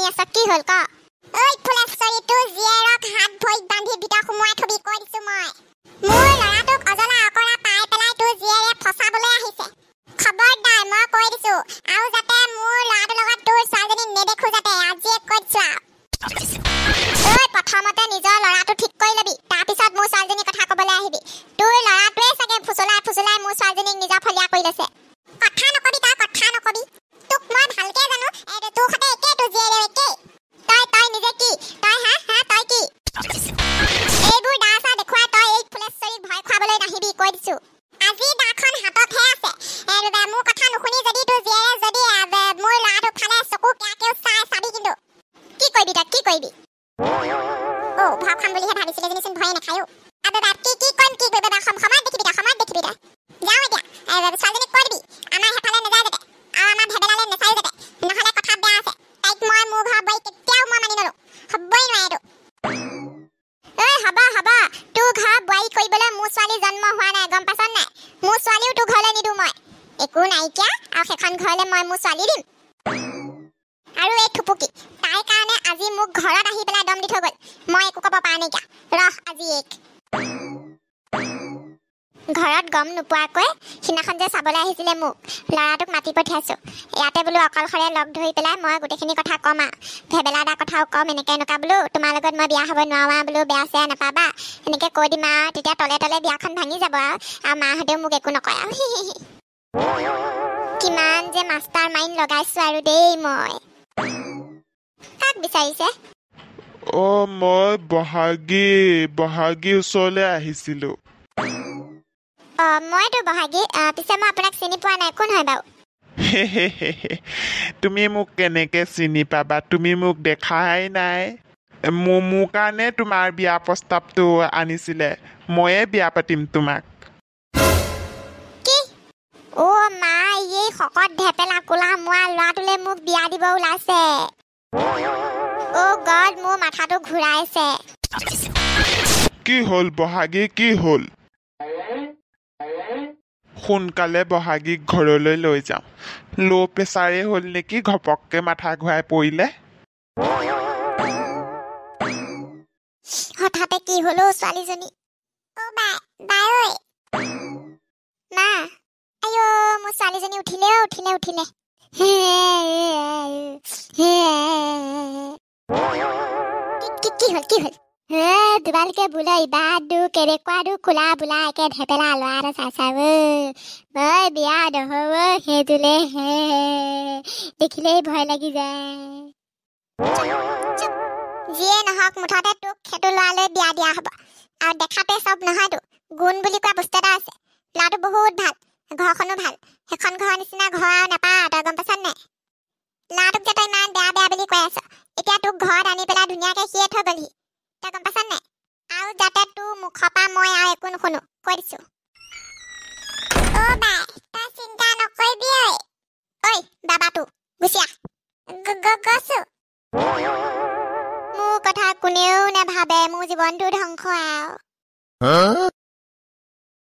আছা কি হল ক ঐ ফুলেশ্বৰী তো জিয়েৰক হাত ভৰি বান্ধি ভিতৰ সোমাই থবি কৈ দিছো মই মোৰ লৰাটোক অজলা অকৰা পাই পেলাই তো জিয়েৰে ফসাবলৈ আহিছে খবৰদাৰ মই কৈ দিছো আৰু যাতে মোৰ লৰাটোৰ লগত তোৰ ছোৱালীজনী নেদেখো যাতে আজিয়ে কৈ দিছো ঐ প্ৰথমতে নিজৰ লৰাটো ঠিক কৰি লবি তাৰ পিছত মোৰ ছোৱালীজনীৰ কথা ক'বলৈ আহিবি তোৰ লৰাটোৱে চাগে ফুচলাই ফুচলাই মোৰ ছোৱালীজনীক নিজৰ ফলিয়া কৰি লৈছে কথা নকবি তই কথা নকবি তোক মই ভালকে জানো তোৰ সতে একে তো জিয়েৰে একে তই নিজে কি তই হা তই কি এইবোৰ দাসা দেখুৱাই তই এই ফুলেশ্বৰীক ভয় খুৱাবলৈ নাহিবি কৈ দিছো আজি দাখন হাততহে আছে মোৰ কথা নুশুনি যদি তোৰ জিয়েৰে যদি মোৰ লৰাটোক ফালে চকু কেয়াকেও চাবি কিন্তু কি কৰিবি তই কি কৰিবি ভয় খাম বুলিহে ভাবিছিলে যেনিচোন ভয়ে নাখায়ো কি কৰিম কি কৰিব সময়ত দেখিবি তই যাওঁ এতিয়া ছোৱালীজনীক কৈ দিবি আমাৰ সেইফালে নাযায় যাতে আৰু আমাৰ ভেবেলালে নেচাই যাতে নহ'লে কথা বেয়া আছে তাইক মই মোৰ ঘৰ বোৱাৰী কেতিয়াও মই মানি নলওঁ হ'বই নোৱাৰে হ'ব তোৰ ঘৰ বোৱাৰী কৰিবলৈ মোৰ ছোৱালী জন্ম হোৱা নাই গম পাইছ নাই মোৰ ছোৱালীও তোৰ ঘৰলৈ নিদিওঁ মই একো নাইকিয়া আৰু সেইখন ঘৰলৈ মই মোৰ ছোৱালী দিম আৰু এই থুপুকি তাই কাৰণে আজি মোক ঘৰত আহি পেলাই দম দি থৈ গ'ল মই একো ক'ব পৰা নাইকিয়া ৰহ আজি ঘৰত গম নোপোৱাকৈ সিদিনাখন যে চাবলৈ আহিছিলে মোক ল'ৰাটোক মাতি পঠিয়াইছোঁ ইয়াতে বোলো অকলশৰে লগ ধৰি পেলাই মই গোটেইখিনি কথা ক'ম আৰু ভেবেলা দা কথাও ক'ম এনেকুৱা বোলো তোমাৰ লগত মই বিয়া হ'ব নোৱাৰা বোলো বেয়া চেয়া নাপাবা এনেকৈ কৈ দিম আৰু তেতিয়া তলে তলে বিয়াখন ভাঙি যাব আৰু মাহঁতেও মোক একো নকয় আৰু কিমান যে মাষ্টাৰ মাইণ্ড লগাইছোঁ আৰু দেই মই কাক বিচাৰিছে মই বহাগী ওচৰলৈ আহিছিলোঁ মইতো বহাগী পিছে মই আপোনাক চিনি পোৱা নাই কোন হয় বাৰু তুমি মোক কেনেকৈ চিনি পাবা তুমি মোক দেখাই নাই মোৰ কাৰণে তোমাৰ বিয়া প্ৰস্তাৱটো আনিছিলে ময়ে বিয়া পাতিম তোমাক কি মা এই শকত ঢেপেলা কোলা মোৱা ল'ৰাটোলৈ মোক বিয়া দিব ওলাইছে গড মোৰ মাথাটো ঘূৰাইছে কি হ'ল বহাগী কি হ'ল সোনকালে বহাগীক ঘৰলৈ লৈ যাওঁ ল' প্ৰেছাৰে হ'ল নেকি ঘপককে মাথা ঘূৰাই পৰিলে হঠাতে কি হ'ল ছোৱালীজনী মা মোৰ ছোৱালীজনী উঠিলে কি হ'ল তোমালোকে বোলে ইবাদু কেৰেকুৱাদু খোলা বোলা একে ঢেপেলা ল'ৰা এটা চাই মই বিয়া নহ'ব সেইটোলে দেখিলেই ভয় লাগি যায় যিয়ে নহওক মুঠতে তোক সেইটো ল'ৰালৈ বিয়া দিয়া হ'ব আৰু দেখাতে চব নহয়তো গুণ বুলি কোৱা বস্তু এটা আছে ল'ৰাটো বহুত ভাল ঘৰখনো ভাল সেইখন ঘৰৰ নিচিনা ঘৰ আৰু নাপাওঁ তই গম পাইছ নাই ল'ৰাটোক যে তই ইমান বেয়া বুলি কৈ আছ এতিয়া তোক ঘৰত আনি পেলাই ধুনীয়াকে সিয়ে থৈ গ'লহি তই গম পাইছ নাই আৰু যাতে তোৰ মুখৰ পৰা মই আৰু একো নুশুনো কৈ দিছো বাই তই চিন্তা নকৰিবি ঐ বাবাটো গুচিয়া গৈছো মোৰ কথা কোনেও নাভাবে মোৰ জীৱনটো ধ্বংস আৰু